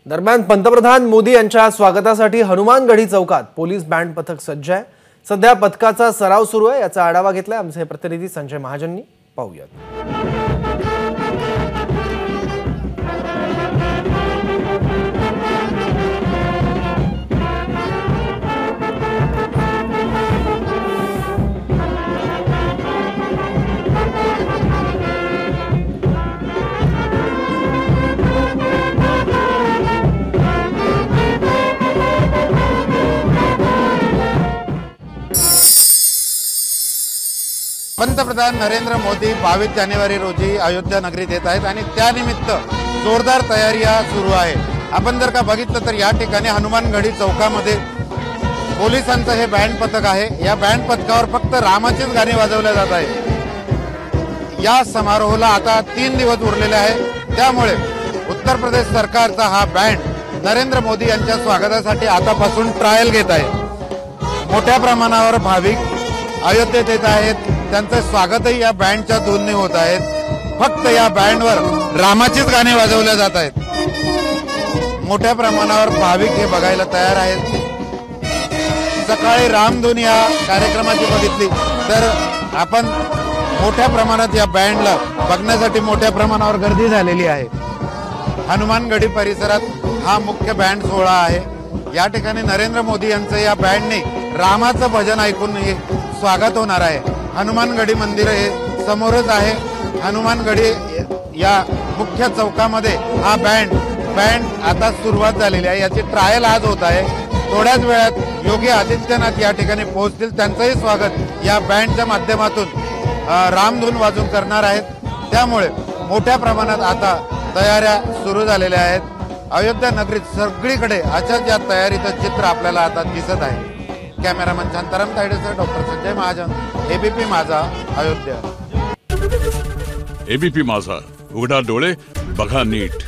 दरम्यान पंतप्रधान मोदी यांच्या स्वागतासाठी हनुमानगढी चौकात पोलीस बँड पथक सज्ज आहे। सध्या पथकाचा सराव सुरू आहे, याचा आढावा घेतलाय आमचे प्रतिनिधी संजय महाजननी। पाहूयात। पंतप्रधान नरेंद्र मोदी 22 जानेवारी रोजी अयोध्या नगरीत येत आहेत आणि त्यानिमित्त जोरदार तयारी सुरू आहे। आपण जर का बघितलं तर या ठिकाणी हनुमानगढी चौकामध्ये पोलिसांचं हे बँड पथक आहे। या बँड पथकावर फक्त रामाचीच गाणी वाजवल्या जात आहे। या समारोहाला आता 3 दिवस उरलेले आहे, त्यामुळे उत्तर प्रदेश सरकारचा हा बँड नरेंद्र मोदी यांच्या स्वागतासाठी आतापासून ट्रायल घेत आहे। मोठ्या प्रमाणावर भाविक अयोध्येत येत आहेत, त्यांचं स्वागतही या बँडच्या धूनने होत आहेत। फक्त या बँडवर रामाचीच गाणी वाजवल्या जात आहेत। मोठ्या प्रमाणावर भाविक हे बघायला तयार आहेत। सकाळी रामधून या कार्यक्रमाची बघितली तर आपण मोठ्या प्रमाणात या बँडला बघण्यासाठी मोठ्या प्रमाणावर गर्दी झालेली आहे। हनुमानगढी परिसरात हा मुख्य बँड सोहळा आहे। या ठिकाणी नरेंद्र मोदी यांचं या बँडने रामाचं भजन ऐकून स्वागत होणार आहे। हनुमानगढी मंदिर हे समोरच आहे। हनुमानगढी या मुख्य चौकामध्ये हा बँड आता सुरुवात झालेली आहे। याची ट्रायल आज होत आहे। थोड्याच वेळात योगी आदित्यनाथ या ठिकाणी पोहोचतील, त्यांचंही स्वागत या बँडच्या माध्यमातून रामधून वाजून करणार आहेत। त्यामुळे मोठ्या प्रमाणात आता तयाऱ्या सुरू झालेल्या आहेत। अयोध्या नगरीत सगळीकडे अशाच या तयारीचं चित्र आपल्याला आता दिसत आहे। कॅमेरामन शांताराम तायडेसह doctor Sanjay Mahajan, ABP Majha, Ayodhya. ABP माझा, उघडा डोळे बघा नीट।